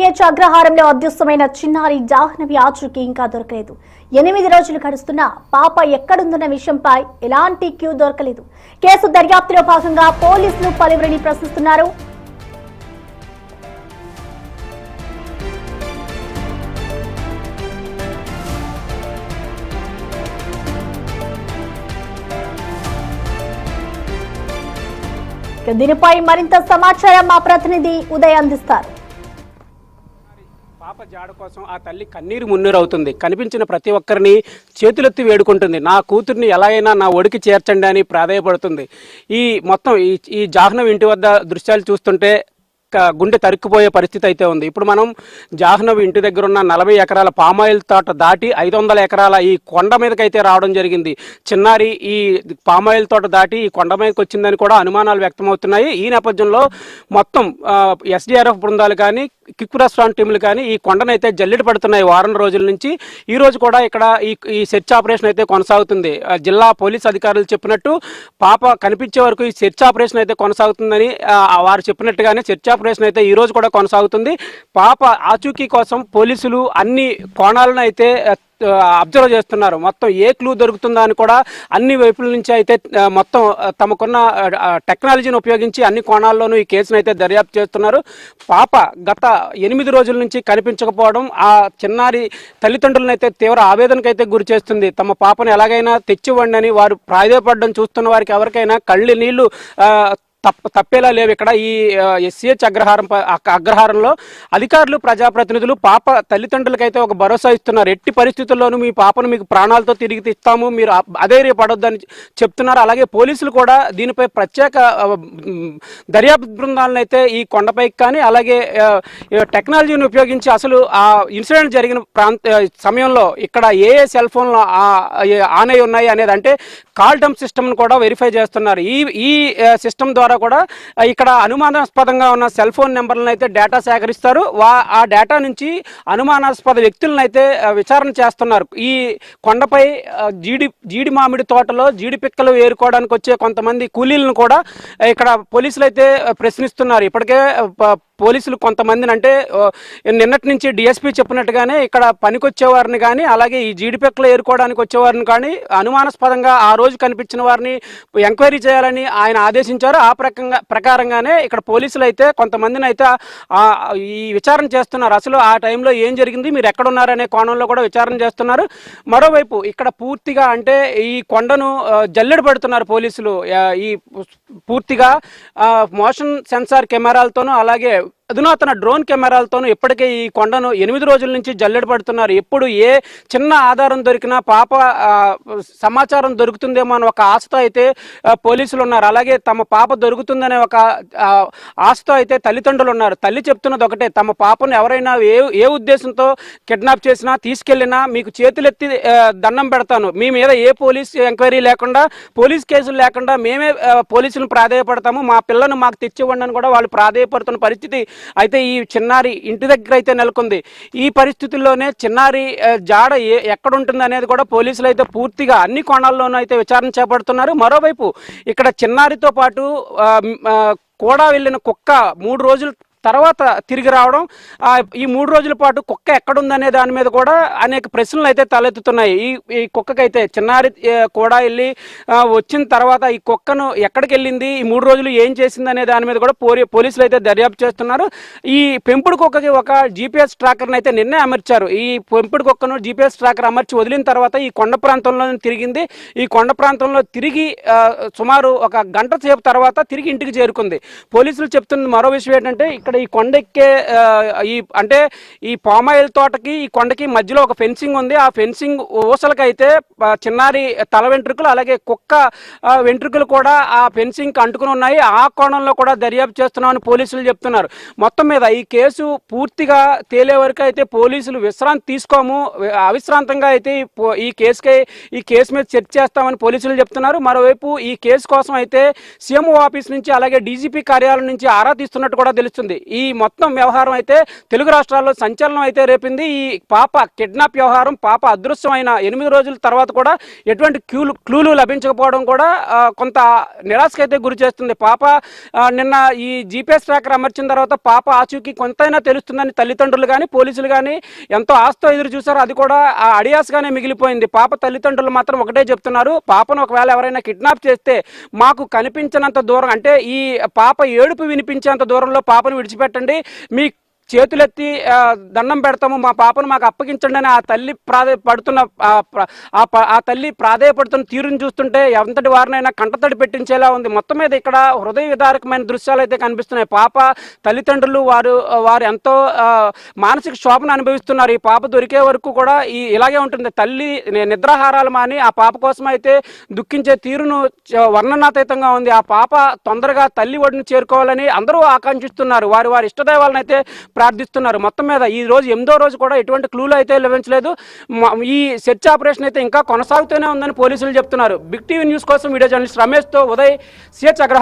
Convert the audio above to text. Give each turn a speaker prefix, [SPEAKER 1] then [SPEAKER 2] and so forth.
[SPEAKER 1] SCH అగ్రహారంలో అదృశ్యమైన చిన్నారి జాహ్నవి ఆచూకీ ఇంకా దొరకలేదు. 8 రోజులు గడుస్తున్నా పాప ఎక్కడుందన్న విషయంపై ఎలాంటి క్యూ దొరకలేదు. కేసు దర్యాప్తులో భాగంగా పోలీసులు పలువురిని ప్రశ్నిస్తున్నారు. దీనిపై మరింత సమాచారం మా ప్రతినిధి ఉదయ్ అందిస్తారు.
[SPEAKER 2] పాప జాడ కోసం ఆ తల్లి కన్నీరు మున్నీరవుతుంది. కనిపించిన ప్రతి ఒక్కరిని చేతులెత్తి వేడుకుంటుంది. నా కూతుర్ని ఎలా అయినా నా ఒడికి చేర్చండి అని ప్రాధేయపడుతుంది. ఈ మొత్తం ఈ జాహ్నవి ఇంటి వద్ద దృశ్యాలు చూస్తుంటే గుండె తరుక్కుపోయే పరిస్థితి అయితే ఉంది. ఇప్పుడు మనం జాహ్నవి ఇంటి దగ్గర ఉన్న 40 ఎకరాల పామాయిల్ తోట దాటి 500 ఎకరాల ఈ కొండ మీదకైతే రావడం జరిగింది. చిన్నారి ఈ పామాయిల్ తోట దాటి ఈ కొండ మీదకి వచ్చిందని కూడా అనుమానాలు వ్యక్తమవుతున్నాయి. ఈ నేపథ్యంలో మొత్తం SDRF బృందాలు కానీ కిక్ రెస్పాన్స్ టీములు కానీ ఈ కొండనైతే జల్లెడ పడుతున్నాయి వారం రోజుల నుంచి. ఈ రోజు కూడా ఇక్కడ ఈ సెర్చ్ ఆపరేషన్ అయితే కొనసాగుతుంది. జిల్లా పోలీస్ అధికారులు చెప్పినట్టు పాప కనిపించే వరకు ఈ సెర్చ్ ఆపరేషన్ అయితే కొనసాగుతుందని వారు చెప్పినట్టుగానే సెర్చ్ ఆపరేషన్ అయితే ఈ రోజు కూడా కొనసాగుతుంది. పాప ఆచూకీ కోసం పోలీసులు అన్ని కోణాలను అయితే అబ్జర్వ్ చేస్తున్నారు. మొత్తం ఏ క్లూ దొరుకుతుందా అని కూడా అన్ని వైపుల నుంచి అయితే మొత్తం తమకున్న టెక్నాలజీని ఉపయోగించి అన్ని కోణాల్లోనూ ఈ కేసును అయితే దర్యాప్తు చేస్తున్నారు. పాప గత 8 రోజుల నుంచి కనిపించకపోవడం ఆ చిన్నారి తల్లిదండ్రులను అయితే తీవ్ర ఆవేదనకైతే గురి చేస్తుంది. తమ పాపను ఎలాగైనా తెచ్చివ్వండి అని వారు ప్రాధేయపడడం చూస్తున్న వారికి ఎవరికైనా కళ్ళు నీళ్లు తప్పేలా లేవు. ఇక్కడ ఈ SCH అగ్రహారంలో అధికారులు ప్రజాప్రతినిధులు పాప తల్లిదండ్రులకైతే ఒక భరోసా ఇస్తున్నారు. ఎట్టి పరిస్థితుల్లోనూ మీ పాపను మీకు ప్రాణాలతో తిరిగి తెస్తాము, మీరు అధైర్యపడొద్దని చెప్తున్నారు. అలాగే పోలీసులు కూడా దీనిపై ప్రత్యేక దర్యాప్తు బృందాలను అయితే ఈ కొండపైకి కానీ అలాగే టెక్నాలజీని ఉపయోగించి అసలు ఆ ఇన్సిడెంట్ జరిగిన సమయంలో ఇక్కడ ఏ సెల్ ఫోన్లు ఆన్ అయి ఉన్నాయి అనేది అంటే కాల్ డంప్ సిస్టమ్ను కూడా వెరిఫై చేస్తున్నారు. ఈ సిస్టమ్ ద్వారా కూడా ఇక్కడ అనుమానాస్పదంగా ఉన్న సెల్ ఫోన్ నెంబర్లను అయితే డేటా సేకరిస్తారు. ఆ డేటా నుంచి అనుమానాస్పద వ్యక్తులను అయితే విచారణ చేస్తున్నారు. ఈ కొండపై జీడి మామిడి తోటలో జీడి పిక్కలు ఏరుకోవడానికి వచ్చే కొంతమంది కూలీలను కూడా ఇక్కడ పోలీసులు అయితే ప్రశ్నిస్తున్నారు. ఇప్పటికే పోలీసులు కొంతమందిని అంటే నిన్నటి నుంచి DSP చెప్పినట్టుగానే ఇక్కడ పనికొచ్చేవారిని కానీ అలాగే ఈ జీడిపెక్కలు ఏరుకోవడానికి వచ్చేవారిని కానీ అనుమానాస్పదంగా ఆ రోజు కనిపించిన వారిని ఎంక్వైరీ చేయాలని ఆయన ఆదేశించారు. ఆ ప్రకారంగానే ఇక్కడ పోలీసులు అయితే కొంతమందిని అయితే ఈ విచారణ చేస్తున్నారు. అసలు ఆ టైంలో ఏం జరిగింది, మీరు ఎక్కడున్నారనే కోణంలో కూడా విచారణ చేస్తున్నారు. మరోవైపు ఇక్కడ పూర్తిగా అంటే ఈ కొండను జల్లెడ పడుతున్నారు పోలీసులు. ఈ పూర్తిగా మోషన్ సెన్సార్ కెమెరాలతోనూ అలాగే అధునాతన డ్రోన్ కెమెరాలతోనూ ఇప్పటికే ఈ కొండను 8 రోజుల నుంచి జల్లెడ పడుతున్నారు. ఎప్పుడు ఏ చిన్న ఆధారం దొరికినా పాప సమాచారం దొరుకుతుందేమో అని ఒక ఆశతో అయితే పోలీసులు ఉన్నారు. అలాగే తమ పాప దొరుకుతుందనే ఒక ఆశతో అయితే తల్లిదండ్రులు ఉన్నారు. తల్లి చెప్తున్నది ఒకటే, తమ పాపను ఎవరైనా ఏ ఉద్దేశంతో కిడ్నాప్ చేసినా తీసుకెళ్లినా మీకు చేతులెత్తి దండం పెడతాను, మీ మీద ఏ పోలీస్ ఎంక్వైరీ లేకుండా పోలీస్ కేసులు లేకుండా మేమే పోలీసులను ప్రాధేయపడతాము, మా పిల్లను మాకు తెచ్చివ్వండి అని కూడా వాళ్ళు ప్రాధేయపడుతున్న పరిస్థితి అయితే ఈ చిన్నారి ఇంటి దగ్గర అయితే నెలకొంది. ఈ పరిస్థితుల్లోనే చిన్నారి జాడ ఎక్కడుంటుంది అనేది కూడా పోలీసులు అయితే పూర్తిగా అన్ని కోణాల్లోనూ అయితే విచారణ చేపడుతున్నారు. మరోవైపు ఇక్కడ చిన్నారితో పాటు కూడా వెళ్ళిన కుక్క 3 రోజులు తర్వాత తిరిగి రావడం, ఈ 3 రోజుల పాటు కుక్క ఎక్కడుందనే దాని మీద కూడా అనేక ప్రశ్నలు అయితే తలెత్తుతున్నాయి. ఈ కుక్కకైతే చిన్నారి కూడా వెళ్ళి వచ్చిన తర్వాత ఈ కుక్కను ఎక్కడికి వెళ్ళింది, ఈ 3 రోజులు ఏం చేసింది అనే దాని మీద కూడా పోలీసులు అయితే దర్యాప్తు చేస్తున్నారు. ఈ పెంపుడు కుక్కకి ఒక GPS ట్రాకర్ని అయితే నిన్నే అమర్చారు. ఈ పెంపుడు కుక్కను GPS ట్రాకర్ అమర్చి వదిలిన తర్వాత ఈ కొండ ప్రాంతంలో తిరిగింది. ఈ కొండ ప్రాంతంలో తిరిగి సుమారు 1 గంట సేపు తర్వాత తిరిగి ఇంటికి చేరుకుంది. పోలీసులు చెప్తున్న మరో విషయం ఏంటంటే ఇక్కడ ఈ కొండెక్కే అంటే ఈ పామాయిల్ తోటకి ఈ కొండకి మధ్యలో ఒక ఫెన్సింగ్ ఉంది. ఆ ఫెన్సింగ్ ఊసలకైతే చిన్నారి తల వెంట్రుకలు అలాగే కుక్క వెంట్రుకలు కూడా ఆ ఫెన్సింగ్ అంటుకుని ఉన్నాయి. ఆ కోణంలో కూడా దర్యాప్తు చేస్తున్నామని పోలీసులు చెప్తున్నారు. మొత్తం మీద ఈ కేసు పూర్తిగా తేలే వరకు అయితే పోలీసులు విశ్రాంతి తీసుకోము, అవిశ్రాంతంగా అయితే ఈ కేసు మీద చర్చ చేస్తామని పోలీసులు చెప్తున్నారు. మరోవైపు ఈ కేసు కోసం అయితే CMO ఆఫీస్ నుంచి అలాగే DGP కార్యాలయం నుంచి ఆరా తీస్తున్నట్టు కూడా తెలుస్తుంది. ఈ మొత్తం వ్యవహారం అయితే తెలుగు రాష్ట్రాల్లో సంచలనం అయితే రేపింది. ఈ పాప కిడ్నాప్ వ్యవహారం, పాప అదృశ్యమైన 8 రోజుల తర్వాత కూడా ఎటువంటి క్లూలు లభించకపోవడం కూడా కొంత నిరాశకైతే గురి చేస్తుంది. పాప నిన్న ఈ జీపీఎస్ ట్రాకర్ అమర్చిన తర్వాత పాప ఆచూకీ కొంతైనా తెలుస్తుందని తల్లిదండ్రులు కానీ పోలీసులు కానీ ఎంతో ఆశతో ఎదురు చూశారు. అది కూడా అడియాస్గానే మిగిలిపోయింది. పాప తల్లిదండ్రులు మాత్రం ఒకటే చెప్తున్నారు, పాపను ఒకవేళ ఎవరైనా కిడ్నాప్ చేస్తే మాకు కనిపించినంత దూరం, అంటే ఈ పాప ఏడుపు వినిపించేంత దూరంలో పాపను విడిచిపెట్టండి, మీ చేతులెత్తి దండం పెడతాము, మా పాపను మాకు అప్పగించండి అని ఆ తల్లి ప్రాధేయపడుతున్న తీరుని చూస్తుంటే ఎంతటి వారినైనా కంటతడి పెట్టించేలా ఉంది. మొత్తం మీద ఇక్కడ హృదయ విదారకమైన దృశ్యాలు అయితే కనిపిస్తున్నాయి. పాప తల్లిదండ్రులు వారు ఎంతో మానసిక శోభను అనుభవిస్తున్నారు. ఈ పాప దొరికే వరకు కూడా ఇలాగే ఉంటుంది. తల్లి నిద్రాహారాలు మాని ఆ పాప కోసం అయితే దుఃఖించే తీరును వర్ణనాతీతంగా ఉంది. ఆ పాప తొందరగా తల్లి ఒడిని చేరుకోవాలని అందరూ ఆకాంక్షిస్తున్నారు. వారి ఇష్టదైవాలను అయితే ప్రార్థిస్తున్నారు. మొత్తం మీద ఈ రోజు 8వ రోజు కూడా ఎటువంటి క్లూలు అయితే లభించలేదు. ఈ సెర్చ్ ఆపరేషన్ అయితే ఇంకా కొనసాగుతూనే ఉందని పోలీసులు చెప్తున్నారు. బిగ్ టీవీ న్యూస్ కోసం వీడియో జర్నలిస్ట్ రమేష్తో ఉదయ్, సిహెచ్ అగ్రహారం.